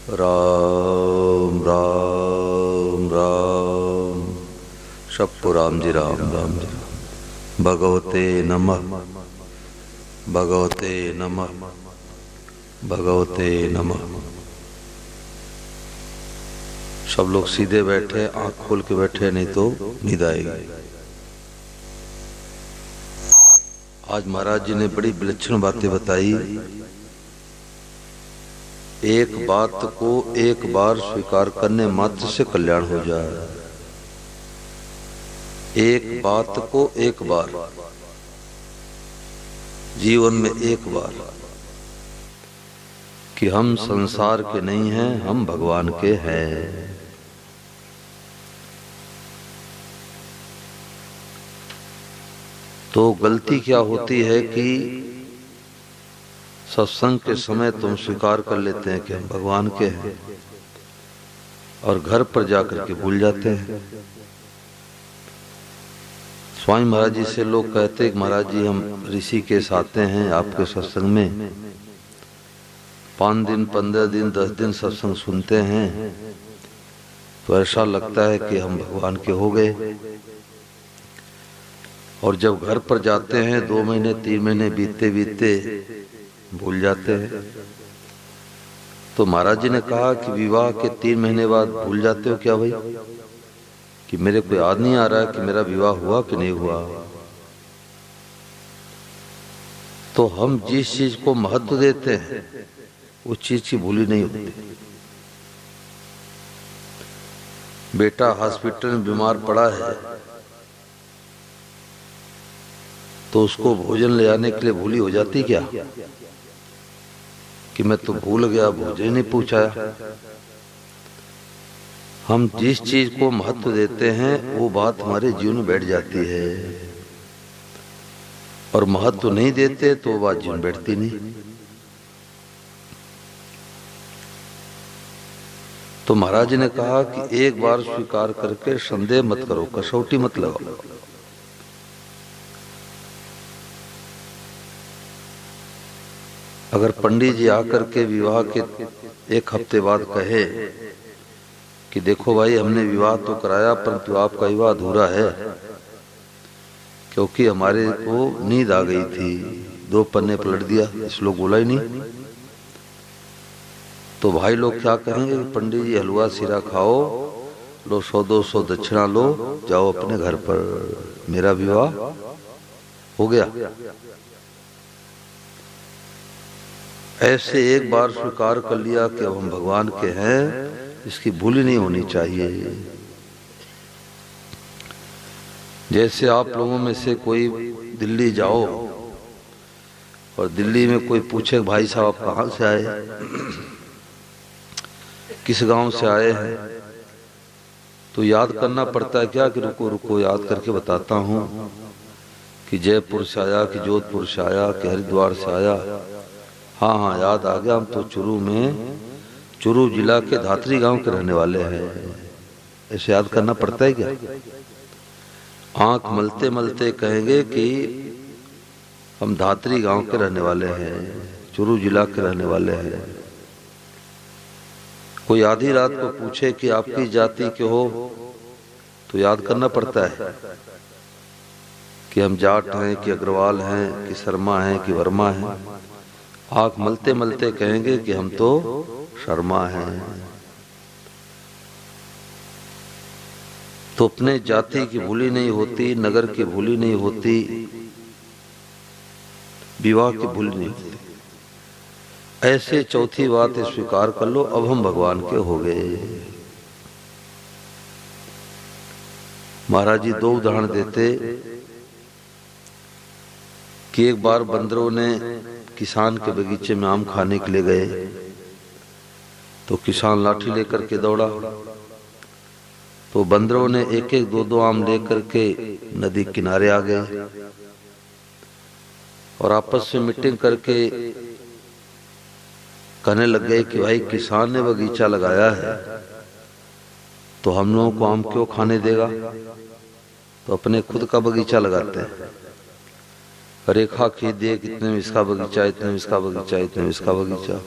राम राम राम। शप्पु राम जी राम राम जी। भगवते नमः भगवते नमः भगवते नमः। सब लोग सीधे बैठे, आंख खोल के बैठे, नहीं तो नींद आएगी। आज महाराज जी ने बड़ी विलक्षण बातें बताई। एक बात को एक बार स्वीकार करने मात्र से कल्याण हो जाए। एक बात को एक बार, जीवन में एक बार, कि हम संसार के नहीं हैं, हम भगवान के हैं। तो गलती क्या होती है कि सत्संग के समय तुम स्वीकार कर लेते हैं कि हम भगवान के हैं, और घर पर जाकर के भूल जाते हैं। स्वामी महाराज जी से लोग कहते हैं कि महाराज जी हम ऋषिकेश आते हैं आपके सत्संग में, 5 दिन 15 दिन 10 दिन सत्संग सुनते हैं, तो ऐसा लगता है कि हम भगवान के हो गए। और जब घर पर जाते हैं 2 महीने 3 महीने बीतते बीतते भूल जाते हैं। तो महाराज जी ने कहा कि विवाह के 3 महीने बाद भूल जाते हो क्या भाई, कि मेरे को याद नहीं आ रहा है कि मेरा विवाह हुआ कि नहीं हुआ। तो हम जिस चीज को महत्व देते हैं उस चीज की भूली नहीं होती। बेटा हॉस्पिटल में बीमार पड़ा है तो उसको भोजन ले आने के लिए भूली हो जाती क्या, कि मैं तो भूल गया, भोजन नहीं पूछाया। हम जिस चीज को महत्व देते हैं वो बात हमारे जीवन में बैठ जाती है, और महत्व नहीं देते तो वो बात जीवन बैठती नहीं। तो महाराज जी ने कहा कि एक बार स्वीकार करके संदेह मत करो, कसौटी मत लगाओ। अगर पंडित जी आकर के विवाह के 1 हफ्ते बाद कहे कि देखो भाई हमने विवाह तो कराया परंतु आपका विवाह अधूरा है, क्योंकि हमारे को नींद आ गई थी, 2 पन्ने पलट दिया, इस लोग बोला ही नहीं, तो भाई लोग क्या कहेंगे कि पंडित जी हलवा सीरा खाओ, लो 100-200 दक्षिणा लो, जाओ अपने घर पर, मेरा विवाह हो गया। ऐसे एक बार स्वीकार कर लिया कि अब हम भगवान के हैं, इसकी भूल नहीं होनी चाहिए। जैसे आप लोगों में से कोई दिल्ली जाओ और दिल्ली में कोई पूछे भाई साहब आप कहाँ से आए, किस गांव से आए हैं, तो याद करना पड़ता है क्या, कि रुको रुको याद करके बताता हूँ, कि जयपुर से आया, कि जोधपुर से आया, कि हरिद्वार से आया। हाँ हाँ याद आ गया, हम तो चुरू जिला के धात्री गांव के रहने वाले हैं। ऐसे याद करना पड़ता है क्या। आंख मलते मलते कहेंगे कि हम धात्री गांव के रहने वाले हैं, चुरू जिला के रहने वाले हैं। कोई आधी रात को पूछे कि आपकी जाति के हो, तो याद करना पड़ता है कि हम जाट हैं, कि अग्रवाल हैं, कि शर्मा हैं, कि वर्मा हैं। आंख मलते मलते कहेंगे कि हम तो शर्मा हैं। तो अपने जाति की भूली नहीं होती, नगर की भूली नहीं होती, विवाह की भूली नहीं होती। ऐसे चौथी बात स्वीकार कर लो, अब हम भगवान के हो गए। महाराज जी 2 उदाहरण देते कि एक बार बंदरों ने किसान के बगीचे में आम खाने के लिए गए, तो किसान लाठी लेकर के दौड़ा, तो बंदरों ने 1-1 2-2 आम लेकर के नदी किनारे आ गए और आपस में मीटिंग करके कहने लग गए कि भाई किसान ने बगीचा लगाया है तो हम लोगों को आम क्यों खाने देगा, तो अपने खुद का बगीचा लगाते हैं। रेखा खींच दिए, कितने में इसका बगीचा, इतने में इसका बगीचा, इतने में इसका बगीचा।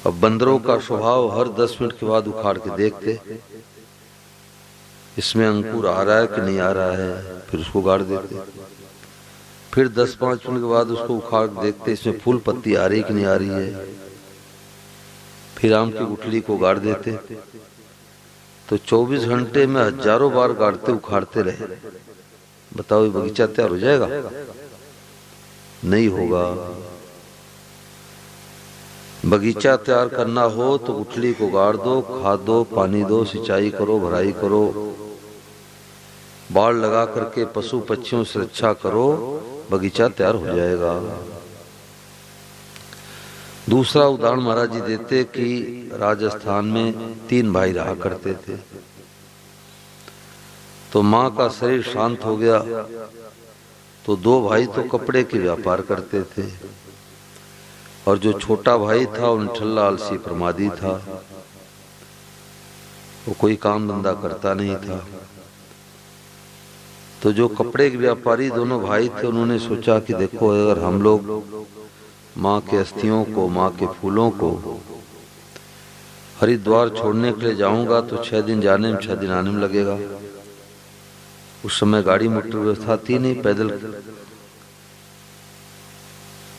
अब बंदरों का स्वभाव हर 10 मिनट के बाद उखाड़ के देखते इसमें अंकुर आ रहा है कि नहीं आ रहा है, फिर उसको गाड़ देते। फिर 10-5 मिनट के बाद उसको उखाड़ के देखते इसमें फूल पत्ती आ रही कि नहीं आ रही है, फिर आम की गुठली को गाड़ देते। तो 24 घंटे में हजारों बार गाड़ते उखाड़ते रहे। बताओ ये बगीचा तैयार हो जाएगा? नहीं होगा। बगीचा तैयार करना हो तो गुठली को गाड़ दो, खाद दो, पानी दो, सिंचाई करो, भराई करो, बाड़ लगा करके पशु पक्षियों से रक्षा करो, बगीचा तैयार हो जाएगा। दूसरा उदाहरण महाराज जी देते कि राजस्थान में 3 भाई रहा करते थे। तो माँ का शरीर शांत हो गया तो 2 भाई तो कपड़े के व्यापार करते थे और जो छोटा भाई था वो निठल्ला आलसी प्रमादी था, वो कोई काम धंधा करता नहीं था। तो जो कपड़े के व्यापारी दोनों भाई थे उन्होंने सोचा कि देखो अगर हम लोग माँ के अस्थियों को, माँ के फूलों को हरिद्वार छोड़ने के लिए जाऊंगा तो 6 दिन जाने में 6 दिन आने में लगेगा। उस समय गाड़ी मोटर व्यवस्था थी नहीं, पैदल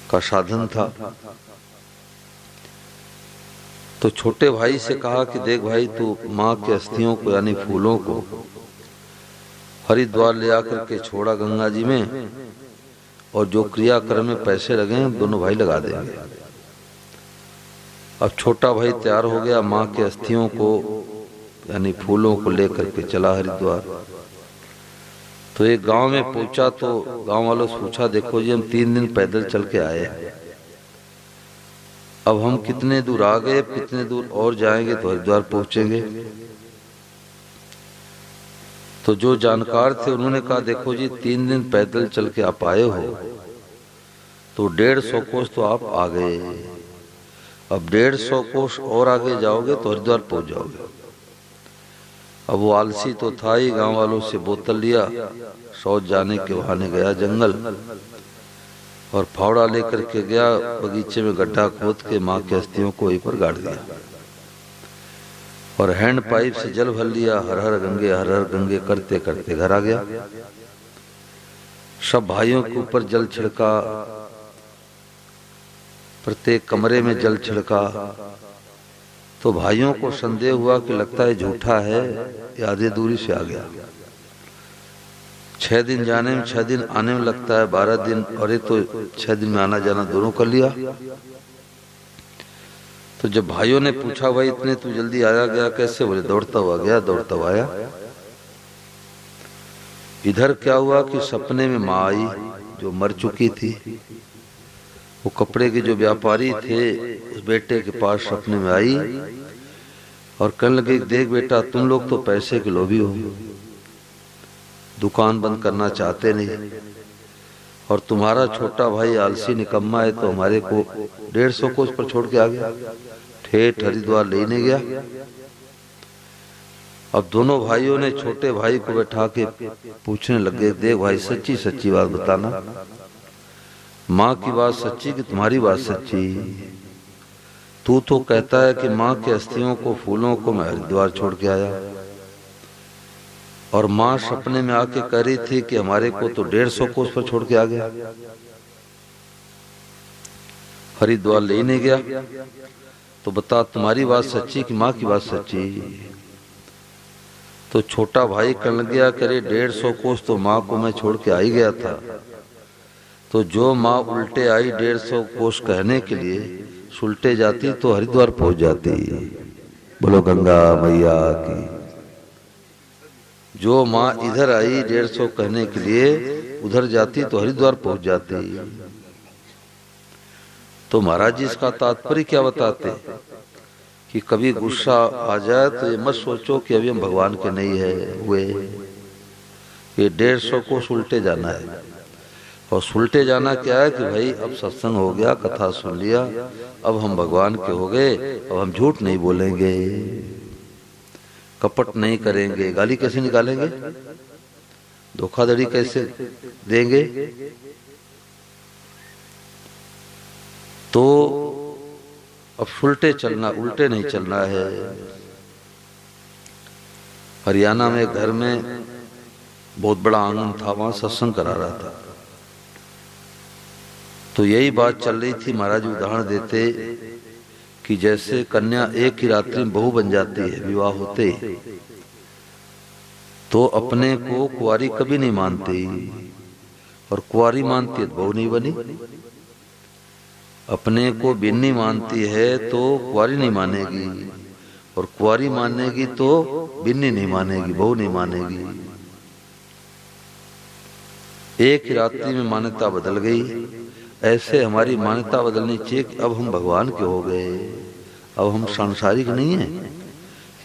का साधन था। तो छोटे भाई से कहा कि देख भाई तू माँ के अस्थियों को यानी फूलों को हरिद्वार ले आकर के छोड़ा गंगा जी में, और जो क्रियाक्रम में पैसे लगे दोनों भाई लगा देंगे। अब छोटा भाई तैयार हो गया, माँ के अस्थियों को यानी फूलों को लेकर के चला हरिद्वार। तो एक गांव में पहुंचा तो गांव वालों से पूछा देखो जी हम 3 दिन पैदल चल के आए, अब हम कितने दूर आ गए, कितने दूर और जाएंगे तो हरिद्वार पहुंचेंगे। तो जो जानकार थे उन्होंने कहा देखो जी 3 दिन पैदल चल के आप आए हो तो 150 कोस तो आप आ गए, अब 150 कोस और आगे जाओगे तो हरिद्वार पहुंच जाओगे। अब वो आलसी तो था ही, गांव वालों से बोतल लिया, शौच जाने के बहाने गया जंगल और फावड़ा लेकर के गया, बगीचे में गड्ढा खोद के माँ के अस्थियों को वहीं पर गाड़ दिया और हैंड पाइप से जल भर लिया। हर हर गंगे करते करते घर आ गया। सब भाइयों के ऊपर जल छिड़का, प्रत्येक कमरे में जल छिड़का। तो भाइयों को संदेह हुआ कि लगता है झूठा है, ये आधे दूरी से आ गया। 6 दिन जाने में 6 दिन आने में लगता है 12 दिन, और ये तो 6 दिन में आना जाना दोनों कर लिया। तो जब भाइयों ने पूछा भाई इतने तू जल्दी आया गया कैसे, बोले दौड़ता हुआ गया, दौड़ता हुआ आया। इधर क्या हुआ कि सपने में माँ आई जो मर चुकी थी। वो कपड़े के जो व्यापारी थे उस बेटे के पास सपने में आई और कहने लगे देख बेटा तुम लोग तो पैसे के लोभी हो, दुकान बंद करना चाहते नहीं, और तुम्हारा छोटा भाई आलसी निकम्मा है तो हमारे को 150 कोस पर छोड़ के आ गया, ठेठ हरिद्वार लेने गया। अब दोनों भाइयों ने छोटे भाई को बैठा के पूछने लगे देख भाई सच्ची सच्ची बात बताना, माँ की बात सच्ची कि तुम्हारी बात सच्ची? तू तो कहता है कि माँ के अस्थियों को फूलों को मैं हरिद्वार छोड़ के आया, और माँ सपने में आके कह रही थी कि हमारे को तो 150 कोस पर छोड़ के आ गया, हरिद्वार लेने गया। तो बता तुम्हारी बात सच्ची कि माँ की बात सच्ची? तो छोटा भाई कहने गया करे 150 कोस तो माँ को मैं छोड़ के आ ही गया था, तो जो माँ उल्टे आई 150 कोस कहने के लिए, सुलटे जाती तो हरिद्वार पहुंच जाती। बोलो गंगा मैया की। जो माँ इधर आई 150 कहने के लिए, उधर जाती तो हरिद्वार पहुंच जाती। तो महाराज जी इसका तात्पर्य क्या बताते कि कभी गुस्सा आ जाए तो ये मत सोचो कि अभी हम भगवान के नहीं है हुए, ये 150 को उल्टे जाना है। और सुलटे जाना क्या है कि भाई अब सत्संग हो गया, कथा सुन लिया, अब हम भगवान के हो गए, अब हम झूठ नहीं बोलेंगे, कपट नहीं करेंगे, गाली कैसे निकालेंगे, धोखाधड़ी कैसे देंगे। तो अब उल्टे चलना, उल्टे नहीं चलना है। हरियाणा में घर में बहुत बड़ा आंगन था, वहां सत्संग करा रहा था। तो यही बात चल रही थी। महाराज उदाहरण देते कि जैसे कन्या एक ही रात्रि में बहू बन जाती है विवाह होते, तो अपने को कुंवारी कभी नहीं मानती, और कुंवारी मानती है तो बहू नहीं बनी। अपने को बिन्नी मानती है तो कुंवारी नहीं मानेगी, और कुंवारी मानेगी तो बिन्नी नहीं मानेगी, बहू नहीं मानेगी। एक ही रात्रि में मान्यता बदल गई। ऐसे हमारी मान्यता बदलनी चाहिए कि अब हम भगवान के हो गए, अब हम सांसारिक नहीं है,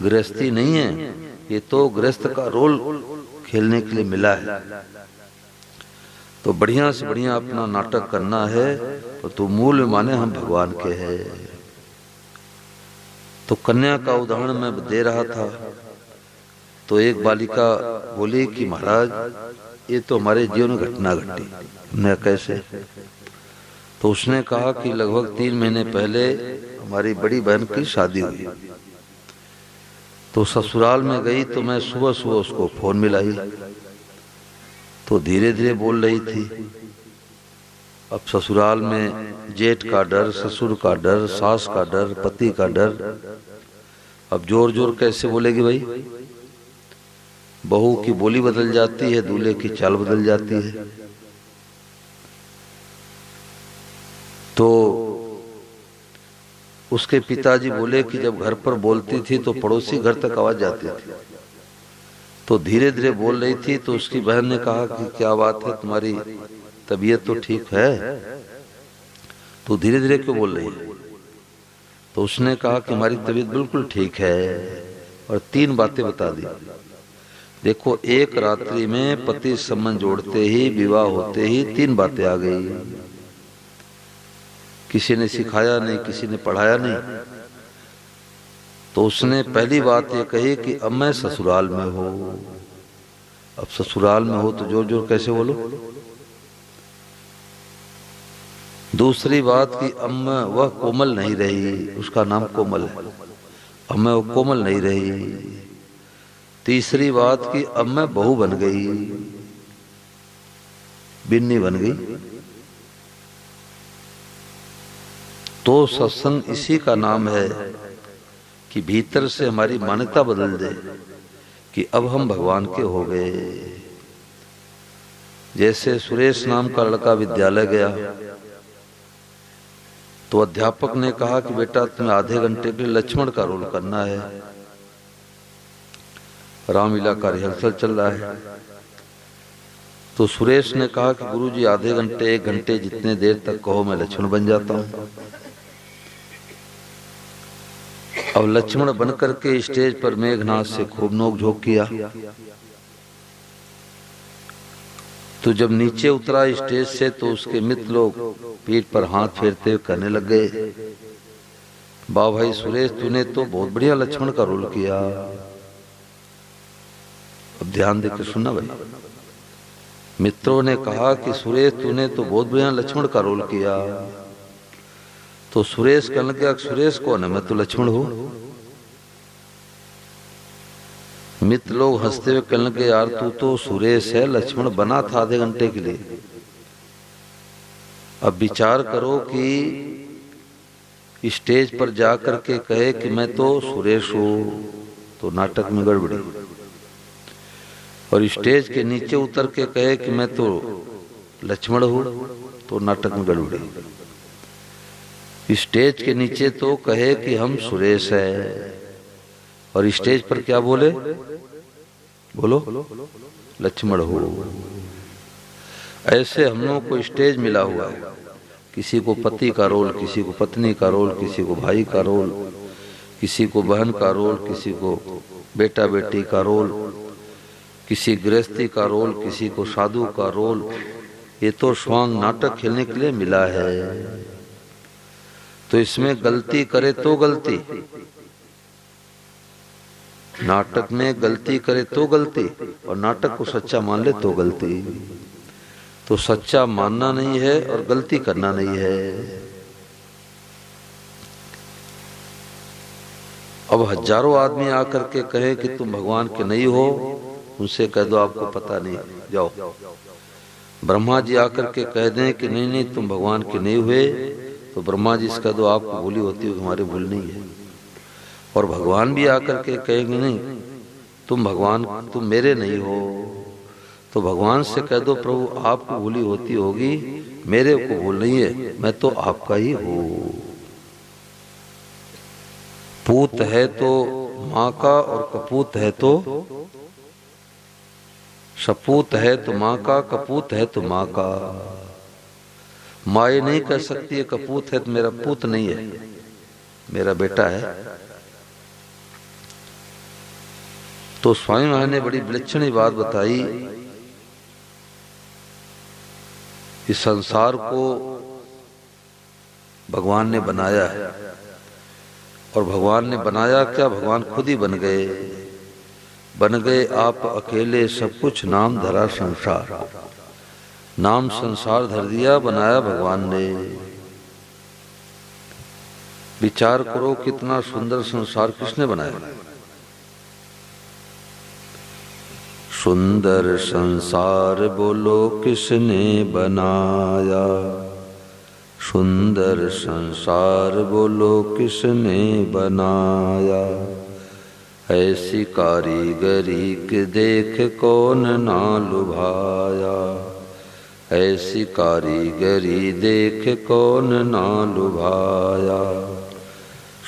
गृहस्थी नहीं है। ये तो गृहस्थ का रोल खेलने के लिए मिला है। तो बढ़िया से बढ़िया अपना नाटक करना है, तो मूल माने हम भगवान के हैं। तो कन्या का उदाहरण मैं दे रहा था। तो एक बालिका बोली कि महाराज ये तो हमारे जीवन में घटना घटी। मैं कैसे? तो उसने कहा कि लगभग 3 महीने पहले हमारी बड़ी बहन की शादी हुई। तो ससुराल में गई तो मैं सुबह सुबह उसको फोन मिलाई, तो धीरे धीरे बोल रही थी। अब ससुराल में जेठ का डर, ससुर का डर, सास का डर, पति का डर। अब जोर जोर कैसे बोलेगी भाई? बहू की बोली बदल जाती है, दूल्हे की चाल बदल जाती है। तो उसके पिताजी बोले कि जब घर पर बोलती थी तो पड़ोसी घर तक आवाज जाती थी। तो धीरे धीरे बोल रही थी। तो उसकी बहन ने कहा कि क्या बात है, तुम्हारी तबीयत तो ठीक है, तो धीरे धीरे क्यों बोल रही है? तो उसने कहा कि हमारी तबीयत बिल्कुल ठीक है, और 3 बातें बता दी। देखो, एक रात्रि में पति संबंध जोड़ते ही, विवाह होते ही 3 बातें आ गई। किसी ने सिखाया नहीं, किसी ने पढ़ाया नहीं। तो उसने पहली बात ये कही कि अब मैं ससुराल में हूं। अब ससुराल में हो तो जोर जोर कैसे बोलो? दूसरी बात कि अब मैं वह कोमल नहीं रही, उसका नाम कोमल है, अब मैं वो कोमल नहीं रही। तीसरी बात कि अब मैं बहू बन गई, बिन्नी बन गई। तो सत्संग इसी का नाम है कि भीतर से हमारी मान्यता बदल दे कि अब हम भगवान के हो गए। जैसे सुरेश नाम का लड़का विद्यालय गया, तो अध्यापक ने कहा कि बेटा तुम्हें आधे घंटे के लिए लक्ष्मण का रोल करना है। रामलीला का रिहर्सल चल रहा है। तो सुरेश ने कहा कि गुरुजी आधे घंटे 1 घंटे जितने देर तक कहो मैं लक्ष्मण बन जाता हूं। अब लक्ष्मण बनकर के स्टेज पर मेघनाथ से खूब नोक-झोंक किया। तो जब नीचे उतरा स्टेज से तो उसके मित्र लोग पीठ पर हाथ फेरते हुए कहने लग गए, वाह भाई सुरेश, तूने तो बहुत बढ़िया लक्ष्मण का रोल किया। अब ध्यान देकर सुनना भाई। मित्रों ने कहा कि सुरेश तूने तो बहुत बढ़िया लक्ष्मण का रोल किया। तो सुरेश कहने लगा, सुरेश कौन है? मैं तो लक्ष्मण हूं। मित्र लोग हंसते हुए कहने लगे, यार तू तो सुरेश है, लक्ष्मण बना था आधे घंटे के लिए। अब विचार करो कि स्टेज पर जाकर के कहे कि मैं तो सुरेश हूं, तो नाटक में गड़बड़ी। और स्टेज के नीचे उतर के कहे कि मैं तो लक्ष्मण हूं, तो नाटक में गड़बड़ी। स्टेज के नीचे तो कहे कि हम सुरेश है, और स्टेज पर क्या बोले? बोलो, लक्ष्मण हो। ऐसे हम लोगों को स्टेज मिला हुआ है। किसी को पति का रोल, किसी को पत्नी का रोल, किसी को भाई का रोल, किसी को बहन का रोल, किसी को बेटा बेटी का रोल, किसी गृहस्थी का रोल, किसी को साधु का रोल। ये तो स्वांग नाटक खेलने के लिए मिला है। तो इसमें गलती करे तो गलती, नाटक में गलती करे तो गलती, और नाटक को सच्चा मान ले तो गलती। तो सच्चा मानना नहीं है और गलती करना नहीं है। अब हजारों आदमी आकर के कहे कि तुम भगवान के नहीं हो, उनसे कह दो आपको पता नहीं, जाओ। ब्रह्मा जी आकर के कह दें कि नहीं नहीं तुम भगवान के नहीं हुए, तो ब्रह्मा जी से कह दो आपको भूली होती हो, हमारी भूल नहीं है। और भगवान भी आकर के कहेंगे नहीं तुम भगवान, तुम मेरे नहीं हो, तो भगवान से कह दो प्रभु आपको भूली होती होगी, मेरे को भूल नहीं है, मैं तो आपका ही हूँ। पूत है तो माँ का और कपूत है तो सपूत है तो माँ का, कपूत है तो माँ का। माँ ये नहीं कह सकती है कपूत है तो मेरा पूत नहीं है, मेरा बेटा है। तो स्वामी महाराज ने बड़ी विलक्षण बात बताई कि संसार को भगवान ने बनाया है, और भगवान ने बनाया क्या, भगवान खुद ही बन गए आप अकेले सब कुछ, नाम धरा संसार, नाम संसार धर दिया, बनाया भगवान ने। विचार करो कितना सुंदर संसार किसने बनाया। सुंदर संसार बोलो किसने बनाया, सुंदर संसार बोलो किसने बनाया। ऐसी कारीगरी के देख कौन ना लुभाया, ऐसी कारीगरी देख कौन ना लुभाया।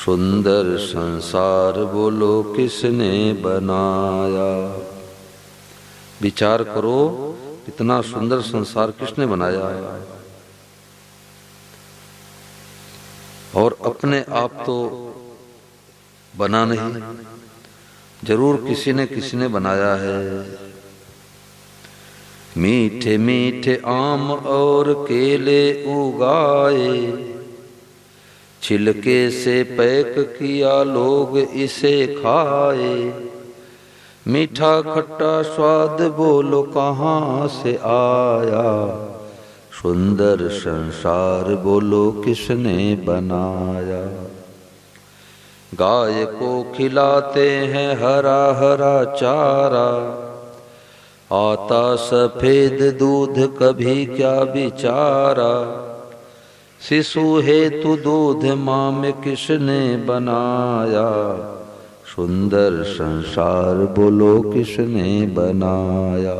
सुंदर संसार बोलो किसने बनाया। विचार करो इतना सुंदर संसार किसने बनाया। और अपने आप तो बना नहीं, जरूर किसी ने बनाया है। मीठे मीठे आम और केले उगाए, छिलके से पैक किया लोग इसे खाए। मीठा खट्टा स्वाद बोलो कहाँ से आया, सुंदर संसार बोलो किसने बनाया। गाय को खिलाते हैं हरा हरा चारा, आता सफेद दूध कभी क्या बिचारा। शिशु हेतु दूध माँ में किसने बनाया, सुंदर संसार बोलो किसने बनाया।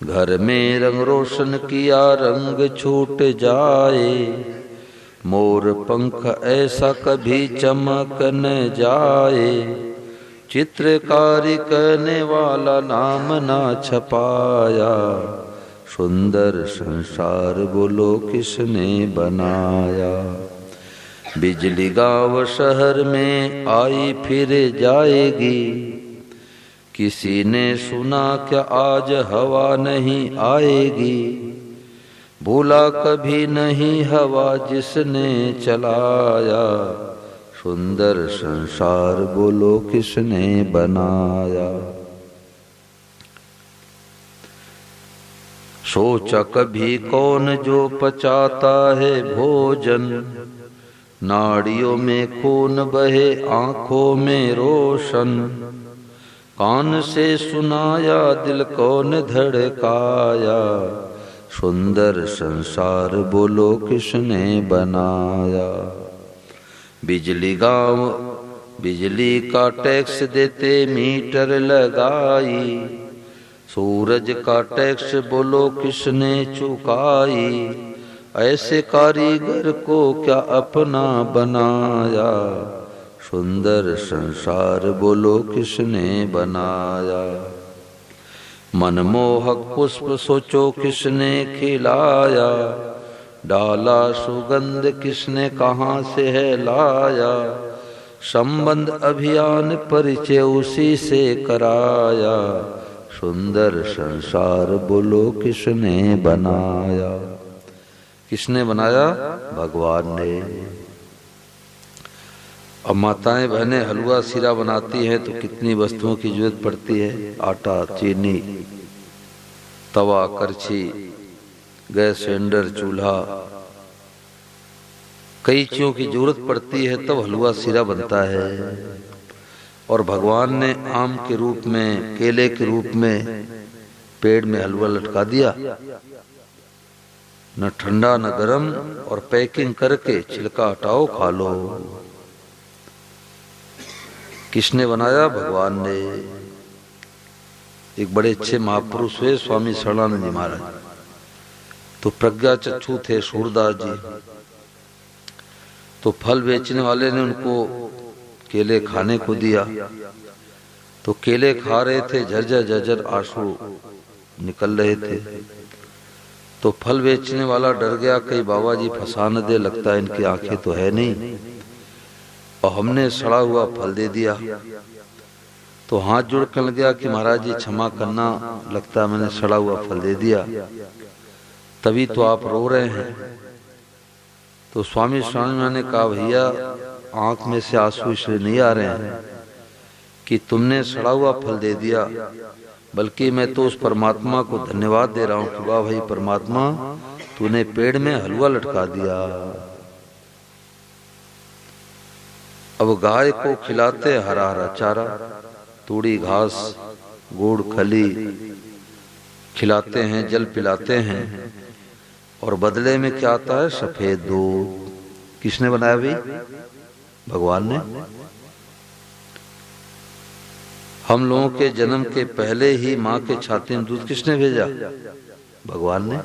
घर में रंग रोशन किया रंग छूट जाए, मोर पंख ऐसा कभी चमक न जाए। चित्रकारी करने वाला नाम ना छपाया, सुंदर संसार बोलो किसने बनाया। बिजली गांव शहर में आई फिर जाएगी, किसी ने सुना क्या आज हवा नहीं आएगी। भूला कभी नहीं हवा जिसने चलाया, सुंदर संसार बोलो किसने बनाया। सोचा कभी कौन जो पचाता है भोजन, नाड़ियों में खून बहे आंखों में रोशन। कान से सुनाया दिल कौन धड़काया, सुंदर संसार बोलो किसने बनाया। बिजली गांव बिजली का टैक्स देते मीटर लगाई, सूरज का टैक्स बोलो किसने चुकाई। ऐसे कारीगर को क्या अपना बनाया, सुंदर संसार बोलो किसने बनाया। मनमोहक पुष्प सोचो किसने खिलाया, डाला सुगंध किसने कहाँ से है लाया। संबंध अभियान परिचय उसी से कराया, सुंदर संसार बोलो किसने बनाया। किसने बनाया, भगवान ने। अब माताएं बहनें हलवा सीरा बनाती हैं तो कितनी वस्तुओं की जरूरत पड़ती है। आटा, चीनी, तवा, करछी, गैस सिलेंडर, चूल्हा, कई चीजों की जरूरत पड़ती है तब हलवा सीरा बनता है। और भगवान ने आम के रूप में, केले के रूप में पेड़ में हलवा लटका दिया, न ठंडा न गरम, और पैकिंग करके छिलका हटाओ खा लो। किसने बनाया? भगवान ने। एक बड़े अच्छे महापुरुष हुए स्वामी शरणानंद जी महाराज, तो प्रज्ञा चक्षु थे सूरदास जी। तो फल बेचने वाले ने उनको केले खाने को दिया, तो केले खा रहे थे, झरझर झरझर आंसू निकल रहे थे। तो फल बेचने वाला डर गया, कहीं बाबा जी फंसा न दे, लगता है इनकी आंखें तो है नहीं, और हमने सड़ा हुआ फल दे दिया। तो हाथ जोड़ कर लग गया कि महाराज जी क्षमा करना, लगता है मैंने सड़ा हुआ फल दे दिया, तभी तो आप रो रहे हैं। तो स्वामी शरणानंद ने कहा, भैया आंख में से आंसू इसलिए नहीं आ रहे हैं कि तुमने सड़ा हुआ फल दे दिया, बल्कि मैं तो उस परमात्मा को धन्यवाद दे रहा हूं कि वाह भाई परमात्मा, तूने पेड़ में हलवा लटका दिया। अब गाय को खिलाते हरा हरा चारा, तूड़ी घास, गुड़ खली खिलाते हैं, जल पिलाते हैं, और बदले में क्या आता है? सफेद दूध। किसने बनाया भाई? भगवान ने। हम लोगों के जन्म के पहले ही माँ के छाती में दूध किसने भेजा? भगवान ने।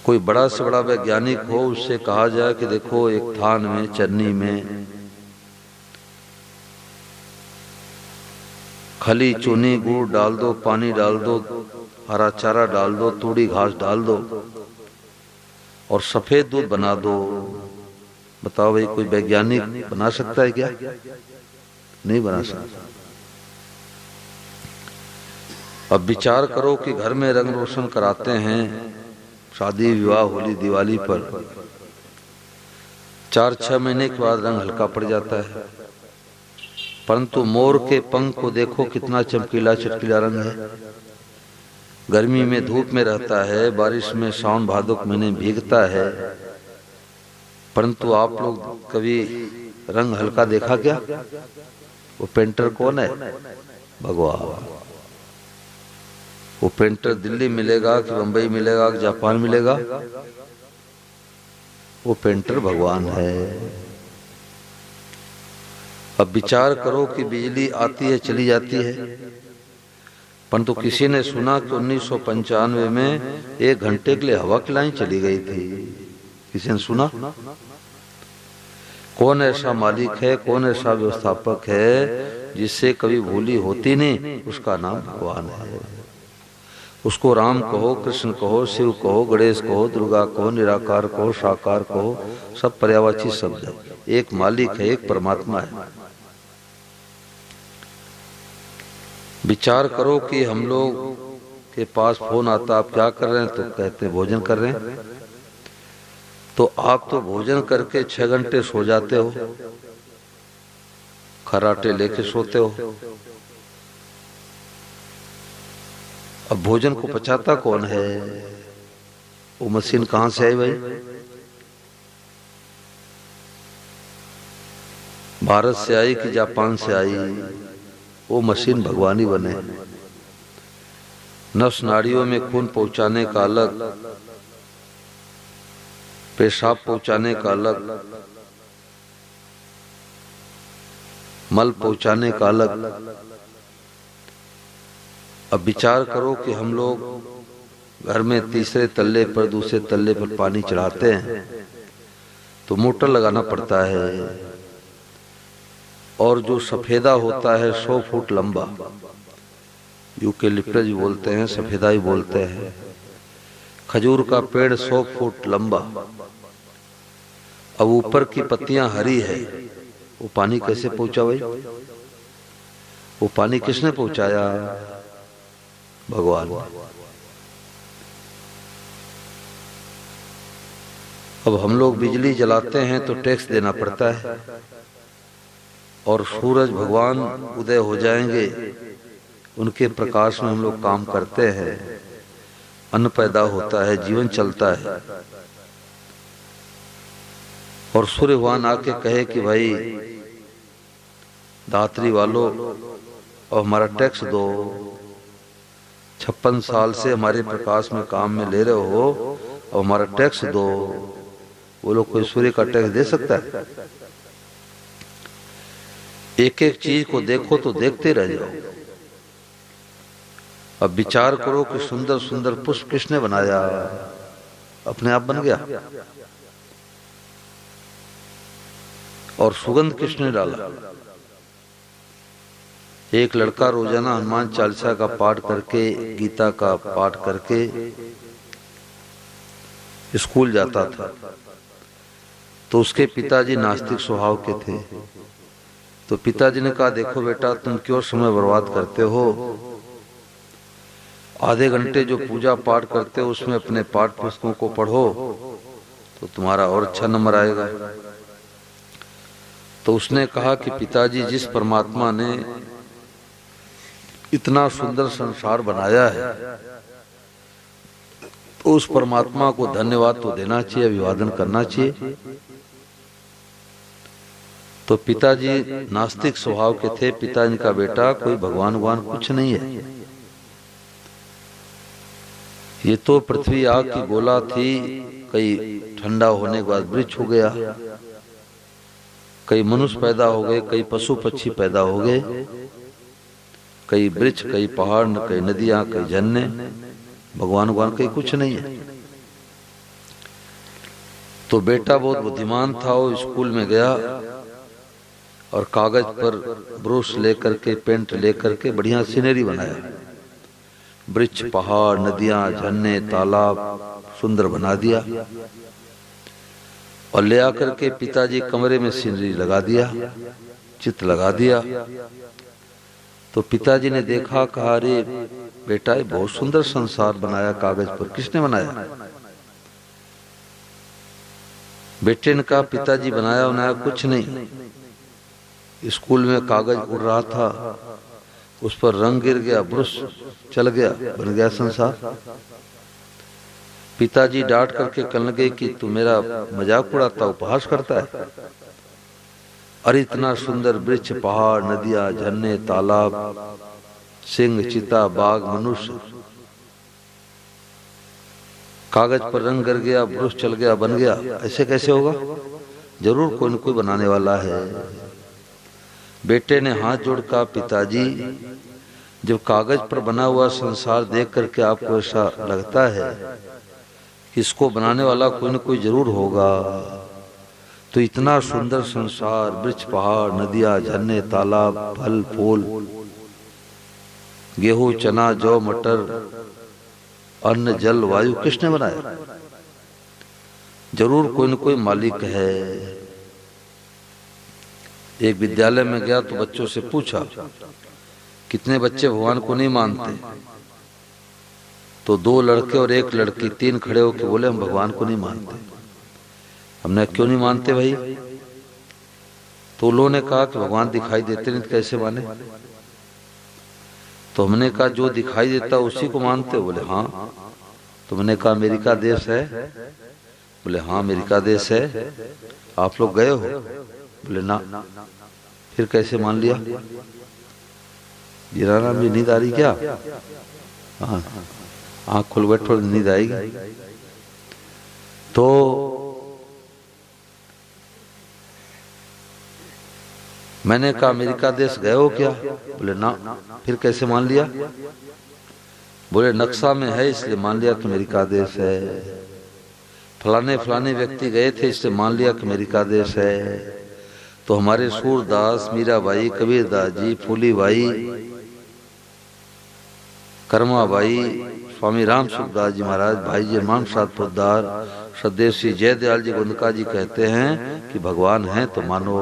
कोई बड़ा से बड़ा वैज्ञानिक हो, उससे कहा जाए कि देखो एक थान में, चन्नी में खली, चूनी, गुड़ डाल दो, पानी डाल दो, हरा चारा डाल दो, तूड़ी घास डाल दो, और सफेद दूध बना दो। बताओ भाई, कोई वैज्ञानिक बना सकता है क्या? नहीं बना सकता। अब विचार करो कि घर में रंग रोशन कराते हैं, शादी विवाह होली दिवाली पर 4-6 महीने के बाद रंग हल्का पड़ जाता है, परंतु मोर के पंख को देखो कितना चमकीला चटकीला रंग है। गर्मी में धूप में रहता है, बारिश में सावन भादो के महीने भीगता है, परंतु आप लोग कभी रंग हल्का देखा क्या? वो पेंटर कौन है? भगवान। वो पेंटर दिल्ली मिलेगा कि बंबई मिलेगा कि जापान मिलेगा? वो पेंटर भगवान है। अब विचार करो कि बिजली आती है चली जाती है, परंतु किसी ने सुना कि 1995 में 1 घंटे के लिए हवा की लाइन चली गई थी। किसी ने सुना? कौन ऐसा मालिक है, कौन ऐसा व्यवस्थापक है जिससे कभी भूली होती नहीं? उसका नाम भगवान है। उसको राम कहो, कृष्ण कहो, शिव कहो, गणेश कहो, दुर्गा कहो, निराकार कहो, साकार कहो, सब पर्यायवाची शब्द है। एक मालिक है, एक परमात्मा है। विचार करो कि हम लोग के पास फोन आता, आप क्या कर रहे हैं? तो कहते हैं भोजन कर रहे हैं। तो आप तो भोजन करके 6 घंटे सो जाते हो, खर्राटे लेके सोते हो। अब भोजन को पचाता कौन है? वो मशीन कहां से आई भाई? भारत से आई कि जापान से आई? वो मशीन भगवान ही बने। नस नाड़ियों में खून पहुंचाने का अलग, पेशाब पहुंचाने का अलग, मल पहुंचाने का अलग। अब विचार करो कि हम लोग घर में तीसरे तल्ले पर, दूसरे तल्ले पर पानी चढ़ाते हैं तो मोटर लगाना पड़ता है, और जो सफेदा होता है 100 फुट लंबा, यूकेलिप्टस भी बोलते हैं, सफेदा ही बोलते हैं। खजूर का पेड़ 100 फुट लंबा, अब ऊपर की पत्तियां हरी है, वो पानी कैसे पहुंचा भाई? वो पानी किसने पहुंचाया? भगवान। अब हम लोग बिजली जलाते हैं तो टैक्स देना पड़ता है, और सूरज भगवान उदय हो जाएंगे, उनके प्रकाश में हम लोग काम करते हैं, अन्न पैदा होता है, जीवन चलता है। और सूर्य भगवान आके कहे कि भाई दात्री वालों, और हमारा टैक्स दो, 56 साल से हमारे प्रकाश में काम में ले रहे हो और हमारा टैक्स दो। वो लोग कोई सूर्य का टैक्स दे सकता है? एक एक चीज को देखो तो देखते रह जाओ। अब विचार करो कि सुंदर सुंदर पुष्प किसने बनाया? अपने आप बन गया। और सुगंध किसने डाला? एक लड़का रोजाना हनुमान चालीसा का पाठ करके, गीता का पाठ करके स्कूल जाता था। तो उसके पिताजी नास्तिक स्वभाव के थे। तो पिताजी ने कहा, देखो बेटा, तुम क्यों समय बर्बाद करते हो? आधे घंटे जो पूजा पाठ करते हो उसमें अपने पाठ पुस्तकों को पढ़ो तो तुम्हारा और अच्छा नंबर आएगा। तो उसने कहा कि पिताजी, जिस परमात्मा ने इतना सुंदर संसार बनाया है तो उस परमात्मा को धन्यवाद तो देना चाहिए, अभिवादन करना चाहिए। तो पिताजी नास्तिक स्वभाव के थे। पिताजी का बेटा, कोई भगवान भगवान कुछ नहीं है, ये तो पृथ्वी आग की गोला थी, कई ठंडा होने के बाद वृक्ष हो गया, कई मनुष्य पैदा हो गए, कई पशु पक्षी पैदा हो गए, कई वृक्ष, कई पहाड़, कई नदियां, कई झरने। भगवान भगवान कहीं कुछ नहीं है। तो बेटा बहुत बुद्धिमान था, वो स्कूल में गया और कागज पर ब्रश लेकर के, पेंट लेकर के बढ़िया सीनरी बनाया। वृक्ष, पहाड़, नदियां, झरने, तालाब सुंदर बना दिया और ले आकर के पिताजी कमरे में सीनरी लगा दिया, चित्र लगा दिया। तो पिताजी ने देखा, कहा, अरे बेटा, ये बहुत सुंदर संसार बनाया कागज पर, किसने बनाया? बेटे ने कहा, पिताजी बनाया बनाया कुछ नहीं, स्कूल में कागज उड़ रहा था, उस पर रंग गिर गया, ब्रश चल गया, बन गया संसार। पिताजी डांट करके कहने लगे कि तू मेरा मजाक उड़ाता, उपहास करता है? अरे इतना सुंदर वृक्ष, पहाड़, नदियां, झरने, तालाब, सिंह, चीता, बाघ, मनुष्य, कागज पर रंग गिर गया, ब्रश चल गया, बन गया, ऐसे कैसे होगा? जरूर कोई न कोई बनाने वाला है। बेटे ने हाथ जोड़ कहा, पिताजी, जब कागज पर बना हुआ संसार देख करके आपको ऐसा लगता है कि इसको बनाने वाला कोई न कोई जरूर होगा, तो इतना सुंदर संसार, वृक्ष, पहाड़, नदियां, झरने, तालाब, फल फूल, गेहूं, चना, जौ, मटर, अन्न, जल, वायु किसने बनाया? जरूर कोई न कोई मालिक है। एक विद्यालय में गया तो बच्चों से पूछा, कितने बच्चे भगवान को नहीं मानते? तो 2 लड़के और 1 लड़की, 3 खड़े होकर बोले, हम भगवान को नहीं मानते। हमने, क्यों नहीं मानते भाई? तो उन्होंने कहा कि भगवान दिखाई देते नहीं तो कैसे माने? तो हमने कहा, जो दिखाई देता उसी को मानते? बोले हाँ। तो मैंने कहा, अमेरिका देश है? बोले हाँ, अमेरिका देश है। आप लोग गए हो? बोले ना। फिर कैसे मान लिया? गिराना में नींद आ रही क्या? हाँ, आँख खोल बैठो, नींद आएगी। तो मैंने कहा, अमेरिका देश गए हो क्या? बोले ना। फिर कैसे मान लिया? बोले नक्शा में है इसलिए मान लिया कि अमेरिका देश है। फलाने फलाने व्यक्ति गए थे इसलिए मान लिया कि अमेरिका देश है। तो हमारे सूरदास, मीराबाई, कबीरदास जी, फूलीबाई, कर्माबाई, स्वामी राम सुखदास जी महाराज, भाई जी मान सात पोदार, सदैव श्री जयदयाल जी गोंदका जी कहते हैं कि भगवान है तो मानो।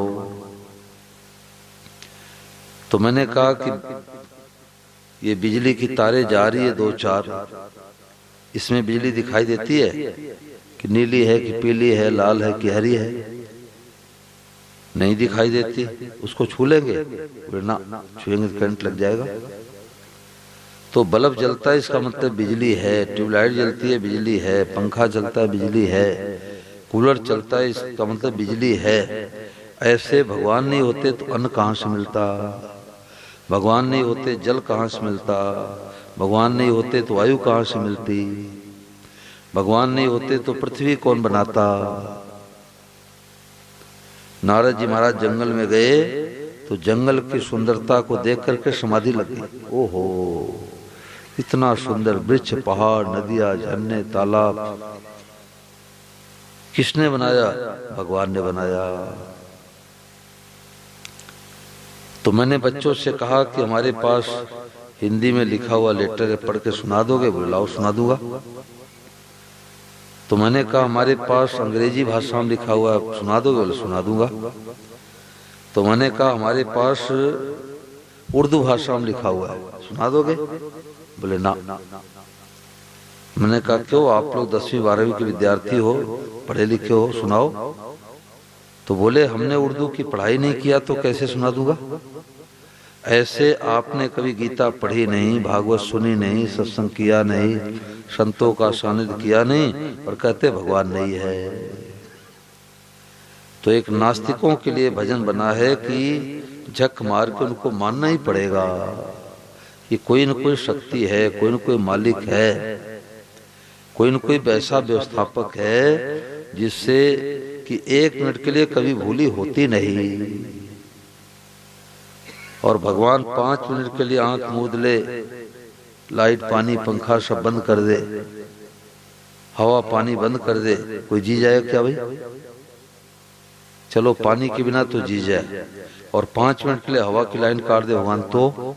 तो मैंने कहा कि ये बिजली की तारें जा रही है 2-4, इसमें बिजली दिखाई देती है कि नीली है कि पीली है, लाल है कि हरी है? नहीं दिखाई देती। उसको छू लेंगे? बोले ना, छुएंगे तो करंट लग जाएगा। तो बल्ब जलता है इसका मतलब बिजली है, ट्यूबलाइट जलती है बिजली है, पंखा चलता है बिजली है, कूलर चलता है इसका मतलब बिजली है। ऐसे भगवान नहीं होते तो अन्न कहाँ से मिलता, भगवान नहीं होते जल कहाँ से मिलता, भगवान नहीं होते तो वायु कहाँ से मिलती, भगवान नहीं होते तो पृथ्वी कौन बनाता। नारद जी महाराज जंगल में गए तो जंगल की सुंदरता को देख करके समाधि लग गई। ओहो, इतना सुंदर वृक्ष, पहाड़, नदियां, झरने, तालाब किसने बनाया? भगवान ने बनाया। तो मैंने बच्चों से कहा कि हमारे पास हिंदी में लिखा हुआ लेटर है, पढ़ के सुना दोगे? बोले लाओ सुना दूंगा। तो मैंने कहा हमारे पास अंग्रेजी भाषा में लिखा हुआ है, सुना दोगे? बोले सुना दूंगा। तो मैंने कहा हमारे पास उर्दू भाषा में लिखा हुआ है, सुना दोगे? बोले ना। मैंने कहा क्यों, आप लोग 10वीं 12वीं के विद्यार्थी हो, पढ़े लिखे हो, सुनाओ। तो बोले हमने उर्दू की पढ़ाई नहीं किया तो कैसे सुना दूंगा। ऐसे आपने कभी गीता पढ़ी नहीं, भागवत सुनी नहीं, सत्संग किया नहीं, संतों का सानिध्य किया नहीं, और कहते भगवान नहीं है। तो एक नास्तिकों के लिए भजन बना है कि झक मार के उनको मानना ही पड़ेगा कि कोई न कोई शक्ति है, कोई न कोई मालिक है, कोई न कोई वैसा व्यवस्थापक है जिससे कि 1 मिनट के लिए कभी भूली होती नहीं। और भगवान 5 मिनट के लिए आंख मूंद ले, लाइट पानी पंखा सब बंद कर दे, हवा पानी बंद कर दे, कोई जी जाएगा क्या भाई? चलो पानी के बिना तो जी जाए, और 5 मिनट के लिए हवा की लाइन काट दे भगवान तो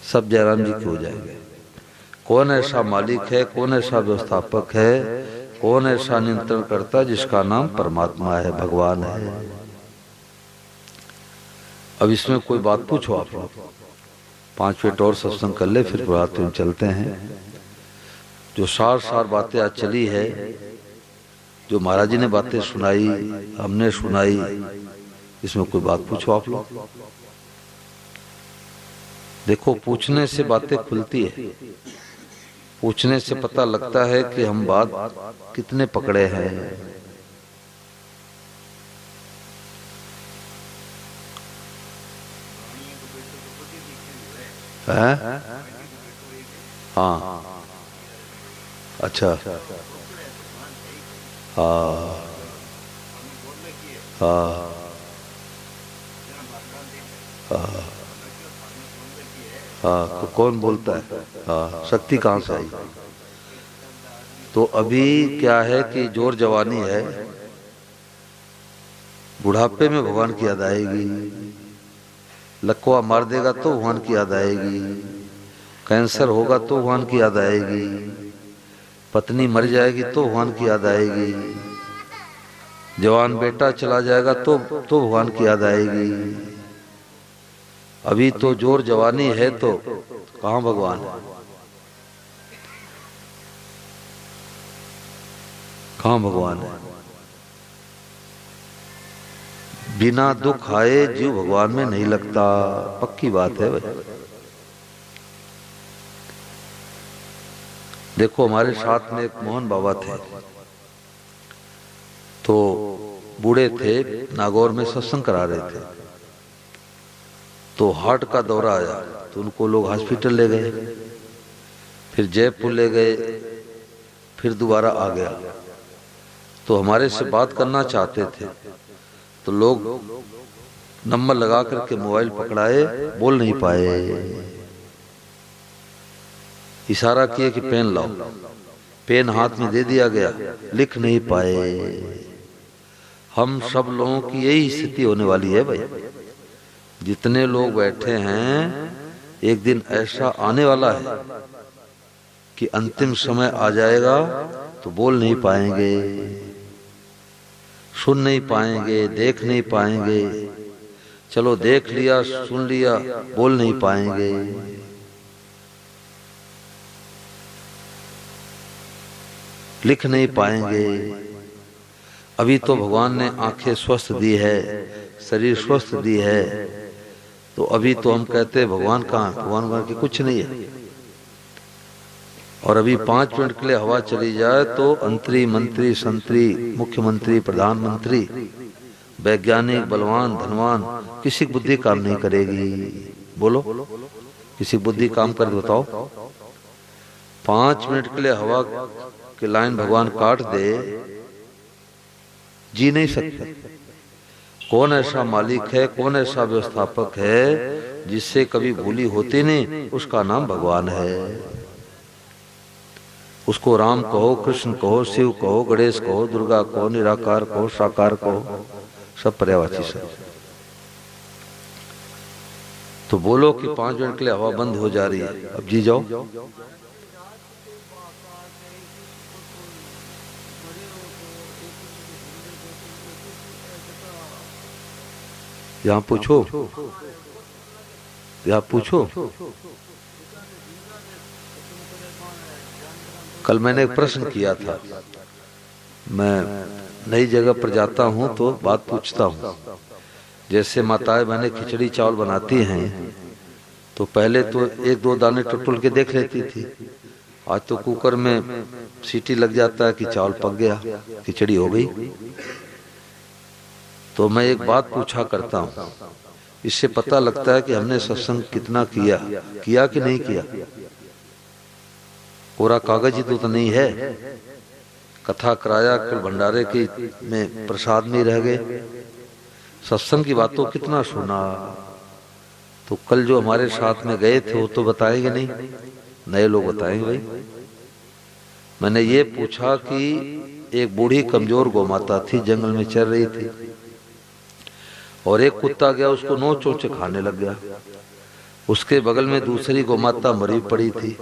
सब जयराम जी के हो जाएंगे। कौन ऐसा मालिक है, कौन ऐसा व्यवस्थापक है, कौन ऐसा नियंत्रण करता जिसका नाम परमात्मा है, भगवान है। अब इसमें कोई बात पूछो आप लोग। 5 मिनट और सत्संग कर ले, फिर बात में चलते हैं। जो सार बातें आज चली है, जो महाराज जी ने बातें सुनाई, हमने सुनाई, इसमें कोई बात पूछो आप लोग। देखो पूछने से बातें खुलती है, पूछने से पता लगता है कि हम बात कितने पकड़े हैं। हाँ अच्छा, हाँ हाँ हाँ हाँ, कौन बोलता है? हाँ, शक्ति कहाँ से आई? तो अभी क्या है कि जोर जवानी है, बुढ़ापे में भगवान की याद आएगी। लकवा मार देगा तो भगवान की याद आएगी, कैंसर होगा तो भगवान की याद आएगी, पत्नी मर जाएगी तो भगवान की याद आएगी, जवान बेटा चला जाएगा तो भगवान की याद आएगी। अभी तो जोर जवानी है तो कहाँ भगवान है? कहाँ भगवान है? बिना दुख आए जीव भगवान में नहीं लगता, पक्की बात है भाई। देखो हमारे साथ में एक मोहन बाबा थे, तो बूढ़े थे, नागौर में सत्संग करा रहे थे, तो हार्ट का दौरा आया, तो उनको लोग हॉस्पिटल ले गए, फिर जयपुर ले गए, फिर दोबारा आ गया। तो हमारे से बात करना चाहते थे, तो लोग नंबर लगा करके मोबाइल पकड़ाए, बोल नहीं पाए। इशारा किए कि पेन लाओ, पेन हाथ में दे दिया गया, लिख नहीं पाए। हम सब लोगों की यही स्थिति होने वाली है भाई। जितने लोग बैठे हैं, एक दिन ऐसा आने वाला है कि अंतिम समय आ जाएगा तो बोल नहीं पाएंगे, सुन नहीं पाएंगे, देख नहीं पाएंगे। चलो देख लिया, सुन लिया, बोल नहीं पाएंगे। लिख नहीं पाएंगे। अभी तो भगवान ने आंखें स्वस्थ दी है, शरीर स्वस्थ दी है, तो अभी तो हम कहते हैं भगवान कहाँ? भगवान की कुछ नहीं है। और अभी 5 मिनट के लिए हवा चली जाए तो अंतरी, मंत्री, संतरी, मुख्यमंत्री, प्रधानमंत्री, वैज्ञानिक, बलवान, धनवान, किसी की बुद्धि काम नहीं करेगी। बोलो, किसी की बुद्धि काम कर बताओ। 5 मिनट के लिए हवा की लाइन भगवान काट दे, जी नहीं सकते। कौन ऐसा मालिक है, कौन ऐसा व्यवस्थापक है जिससे कभी भूली होती नहीं? उसका नाम भगवान है। उसको राम कहो, कृष्ण कहो, शिव कहो, गणेश कहो, दुर्गा कहो, निराकार कहो, साकार कहो, सब पर्यायवाची सब। तो बोलो कि 5 मिनट के लिए हवा बंद हो जा रही है, अब जी जाओ। यहाँ पूछो, यहाँ पूछो। कल मैंने एक प्रश्न किया था, मैं नई जगह पर जाता हूँ तो बात पूछता हूँ। जैसे माताएं बहनें खिचड़ी चावल बनाती हैं तो पहले तो 1-2 दाने टुटुल के देख लेती थी। आज तो कुकर में सीटी लग जाता है कि चावल पक गया, खिचड़ी हो गई। तो मैं एक बात पूछा करता हूँ, इससे पता लगता है कि हमने सत्संग कितना किया कि नहीं किया। पूरा कागज ही तो नहीं है। कथा कराया, कुल भंडारे की में प्रसाद में रह गए। सत्संग की बातों कितना सुना। तो कल जो हमारे साथ में गए थे वो तो बताएंगे नहीं, नए लोग बताएंगे भाई। मैंने ये पूछा कि एक बूढ़ी कमजोर गौमाता थी, जंगल में चल रही थी और एक कुत्ता गया उसको नोच नोच खाने लग गया। उसके बगल में दूसरी गौमाता मरी पड़ी थी,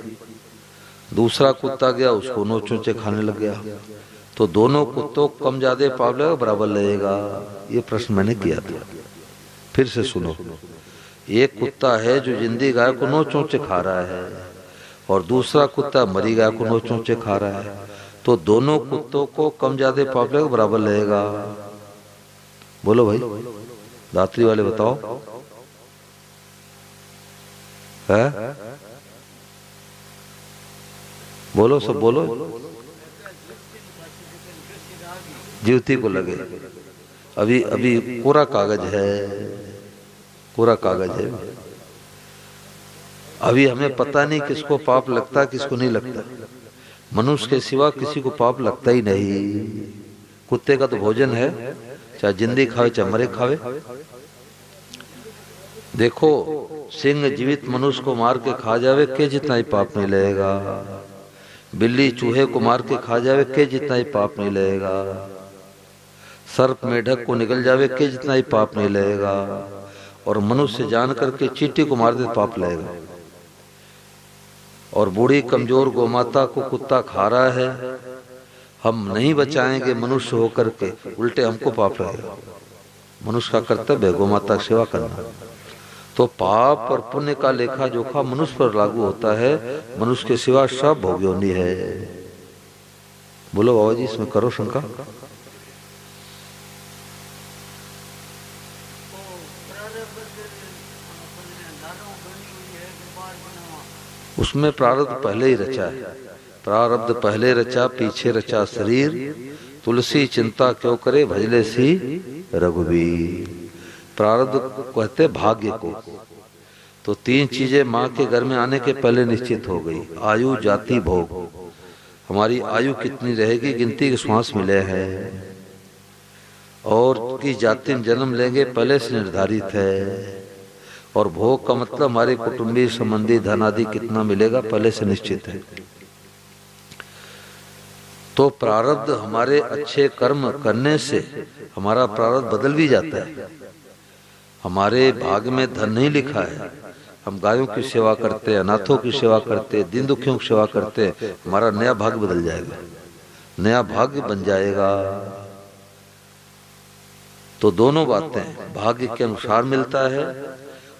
दूसरा कुत्ता गया उसको नोच नोच खाने लग गया। तो दोनों कुत्तों को कम ज्यादा पाप लगेगा, बराबर लगेगा? ये प्रश्न मैंने किया था। फिर से सुनो, एक कुत्ता है जो जिंदी गाय को नोच नोच खा रहा है और दूसरा कुत्ता मरी गाय को नोच नोच खा रहा है। तो दोनों कुत्तों को कम ज्यादा पाप लगेगा, बराबर लगेगा? बोलो भाई, दात्री वाले बताओ। है? बोलो, सब बोलो। जीवती को लगे। अभी अभी पूरा कागज है, पूरा कागज है। अभी हमें पता नहीं किसको पाप लगता, किसको नहीं लगता। मनुष्य के सिवा किसी को पाप लगता ही नहीं। कुत्ते का तो भोजन है, चाहे जिंदी खावे चाहे मरे खावे। देखो, सिंह जीवित मनुष्य को मार के खा जावे के जितना ही पाप नहीं लगेगा। बिल्ली चूहे को मार के खा जावे के जितना ही पाप नहीं लगेगा। सर्प मेढक को निकल जावे के जितना ही पाप नहीं लगेगा। और मनुष्य जान करके चींटी को मार दे पाप लगेगा। और बूढ़ी कमजोर गौमाता को कुत्ता खा रहा है, हम नहीं बचाएंगे मनुष्य होकर के, उल्टे हमको पाप लगेगा। मनुष्य का कर्तव्य है गौमाता की सेवा करना। तो पाप और पुण्य का लेखा जोखा मनुष्य पर लागू होता है, मनुष्य के सिवा सब भोग्योनि है। बोलो बाबा जी, इसमें करो शंका। उसमें प्रारब्ध पहले ही रचा है। प्रारब्ध पहले रचा, पीछे रचा शरीर। तुलसी चिंता क्यों करे, भजले सी रघुवीर। प्रारब्ध कहते भाग्य को। तो 3 चीजें माँ के घर में आने के पहले निश्चित हो गई। आयु, जाति, भोग। हमारी आयु कितनी रहेगी, गिनती के श्वास मिले हैं। और की जाति में जन्म लेंगे पहले से निर्धारित है। और भोग का मतलब हमारे कुटुंबी संबंधी धन आदि कितना मिलेगा, पहले से निश्चित है। तो प्रारब्ध हमारे अच्छे कर्म करने से हमारा प्रारब्ध बदल भी जाता है। हमारे भाग में धन नहीं लिखा है, हम गायों की सेवा करते, अनाथों की सेवा करते, दीन दुखियों की सेवा करते, हमारा नया भाग बदल जाएगा, नया भाग्य बन जाएगा। तो दोनों बातें भाग्य के अनुसार मिलता है,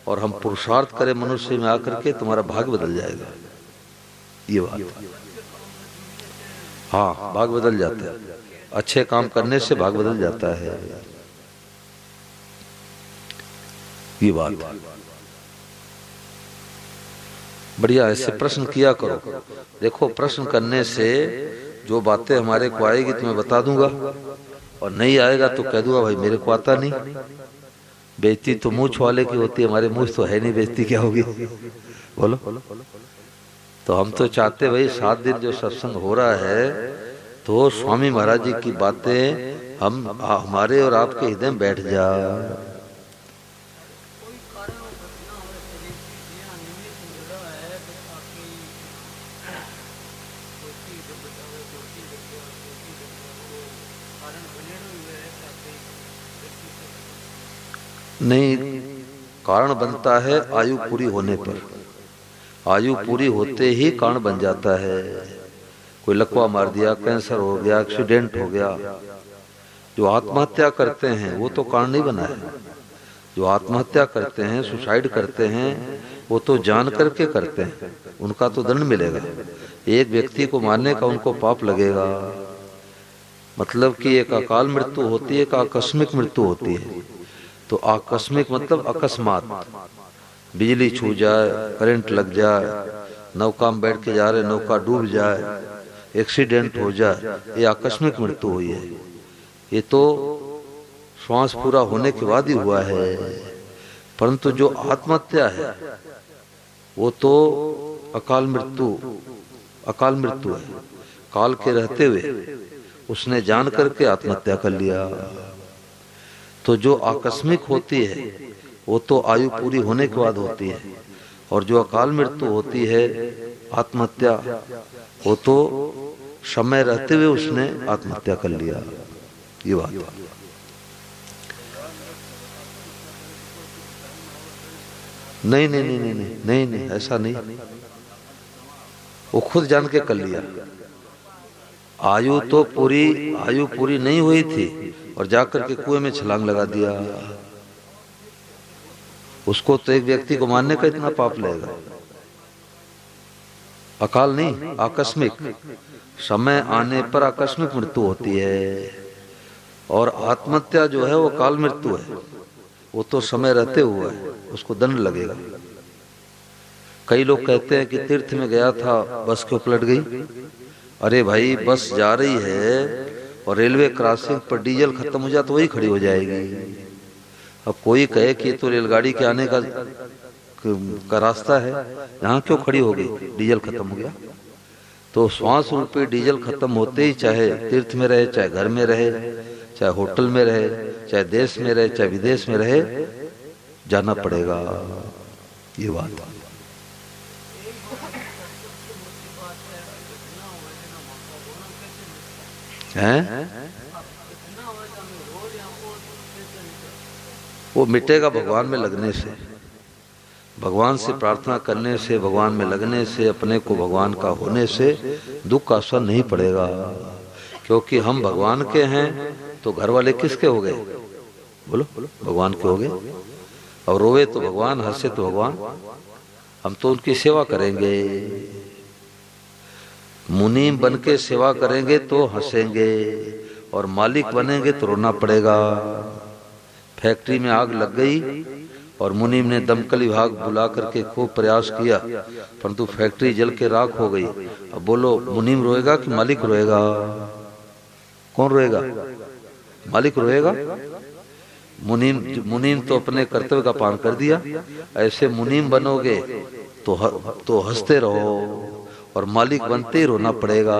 और हम पुरुषार्थ करें मनुष्य में आकर के, तुम्हारा भाग्य बदल जाएगा। ये बात, हाँ, भाग बदल जाता है। अच्छे काम करने से भाग बदल जाता है। ये बात। बढ़िया ऐसे प्रश्न किया करो। देखो प्रश्न करने से जो बातें हमारे को आएगी तो मैं बता दूंगा, और नहीं आएगा तो कह दूंगा भाई मेरे को आता नहीं। बेइज्जती तो मूछ वाले की होती है, हमारे मूछ तो है नहीं, बेइज्जती क्या होगी बोलो। तो हम तो चाहते भाई 7 दिन जो सत्संग हो रहा है तो स्वामी महाराज जी की बातें हमारे और आपके हृदय में बैठ जाए। नहीं, कारण बनता है आयु पूरी होने पर। आयु पूरी होते ही कारण बन जाता है। कोई लकवा मार दिया, कैंसर हो गया, एक्सीडेंट हो गया। जो आत्महत्या करते हैं वो तो कारण नहीं बना है। जो आत्महत्या करते हैं, सुसाइड करते हैं, वो तो जान करके करते हैं, उनका तो दंड मिलेगा। एक व्यक्ति को मारने का उनको पाप लगेगा। मतलब कि एक अकाल मृत्यु होती है, एक आकस्मिक मृत्यु होती है। तो आकस्मिक मतलब अकस्मात, बिजली छू जाए, करंट लग जाए, नौका में बैठ के जा रहे नौका डूब जाए, एक्सीडेंट हो जाए, ये आकस्मिक मृत्यु हुई है। ये तो श्वास पूरा होने के बाद ही हुआ है। परंतु जो आत्महत्या है वो तो अकाल मृत्यु है। काल के रहते हुए उसने जान करके आत्महत्या कर लिया। तो जो आकस्मिक होती है वो तो आयु पूरी होने के बाद होती है, और जो अकाल मृत्यु होती है आत्महत्या, वो तो समय रहते हुए उसने आत्महत्या कर लिया। ये बात नहीं नहीं नहीं नहीं नहीं नहीं नहीं ऐसा नहीं, वो खुद जान के कर लिया। आयु पूरी नहीं हुई थी और जाकर के कुएं में छलांग लगा दिया। उसको तो एक व्यक्ति को मारने का इतना पाप लगेगा। अकाल नहीं, आकस्मिक, समय आने पर आकस्मिक मृत्यु होती है। और आत्महत्या जो है वो काल मृत्यु है, वो तो समय रहते हुआ है, उसको दंड लगेगा। कई लोग कहते हैं कि तीर्थ में गया था, बस क्यों पलट गई। अरे भाई बस जा रही है और रेलवे क्रॉसिंग पर डीजल खत्म हो जाए तो वही खड़ी हो जाएगी। अब कोई कहे कि तो रेलगाड़ी के आने का रास्ता है, यहाँ क्यों खड़ी हो गई, डीजल खत्म हो गया। तो श्वास रूपी डीजल खत्म होते ही, चाहे तीर्थ में रहे, चाहे घर में रहे, चाहे होटल में रहे, चाहे देश में रहे, चाहे विदेश में रहे, जाना पड़ेगा। ये बात है। वो मिटेगा भगवान में लगने से, भगवान से प्रार्थना करने से, भगवान में लगने से, अपने को भगवान का होने से दुख का असर नहीं पड़ेगा। क्योंकि हम भगवान के हैं तो घर वाले किसके हो गए बोलो, भगवान के हो गए। और रोवे तो भगवान, हंसे तो भगवान। हम तो उनकी सेवा करेंगे। मुनीम बन के सेवा करेंगे तो हंसेंगे, और मालिक बनेंगे तो रोना पड़ेगा। फैक्ट्री में आग लग गई और मुनीम ने दमकल विभाग बुला करके खूब प्रयास किया, परंतु फैक्ट्री जल के राख हो गई। अब बोलो मुनीम रोएगा कि मालिक रोएगा? कौन रोएगा? मालिक रोएगा। मुनीम तो अपने कर्तव्य का पालन कर दिया। ऐसे मुनीम बनोगे तो हंसते रहो, और मालिक बनते ही रोना पड़ेगा।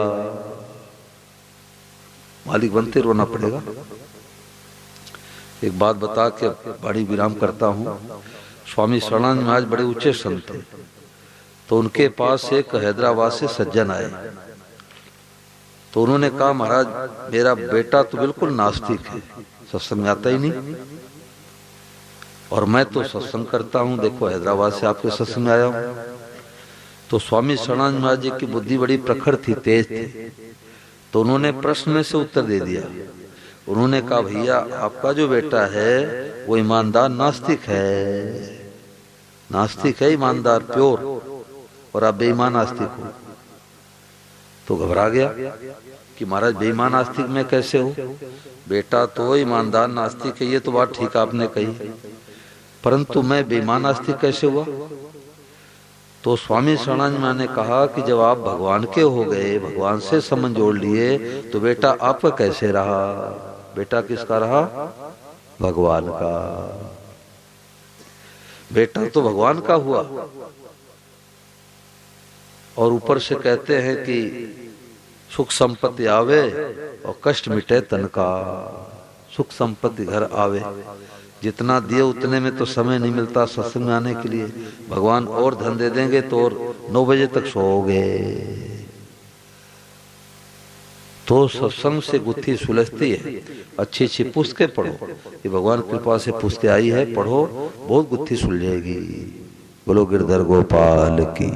मालिक बनते रोना पड़ेगा। एक बात बता के बड़ी विराम करता हूँ। स्वामी शरणानंद महाराज बड़े ऊंचे संत थे, तो उनके पास एक हैदराबाद से सज्जन आए। तो उन्होंने कहा महाराज मेरा बेटा तो बिल्कुल नास्तिक है, सत्संग में आता ही नहीं, और मैं तो सत्संग करता हूँ, देखो हैदराबाद से आपके सत्संग में आया हूँ। तो स्वामी शरणानंद महाराज जी की बुद्धि बड़ी प्रखर थी, तेज थी। तो उन्होंने प्रश्न में से उत्तर दे दिया। उन्होंने कहा भैया आपका जो बेटा है वो ईमानदार नास्तिक है, नास्तिक है, ईमानदार प्योर, और आप बेईमान नास्तिक हो। तो घबरा गया कि महाराज बेईमान नास्तिक में कैसे हो, बेटा तो ईमानदार नास्तिक है, ये तो बात ठीक आपने कही, परंतु मैं बेईमान नास्तिक कैसे हुआ? तो स्वामी शरणानंद महाराज ने कहा कि जब आप भगवान के हो गए, भगवान से संबंध जोड़ लिए, तो बेटा आपका कैसे रहा? बेटा किसका रहा? भगवान का। बेटा तो भगवान का हुआ। और ऊपर से कहते हैं कि सुख संपत्ति आवे और कष्ट मिटे तन का। सुख संपत्ति घर आवे, जितना दिए उतने में तो समय नहीं मिलता सत्संग में आने के लिए। भगवान और धन दे देंगे तो और 9 बजे तक सोओगे। तो सत्संग से गुत्थी सुलझती है। अच्छी अच्छी पुस्तकें पढ़ो, ये भगवान कृपा से पुस्तकें आई है, पढ़ो, बहुत गुत्थी सुलझेगी। बोलो गिरधर गोपाल की।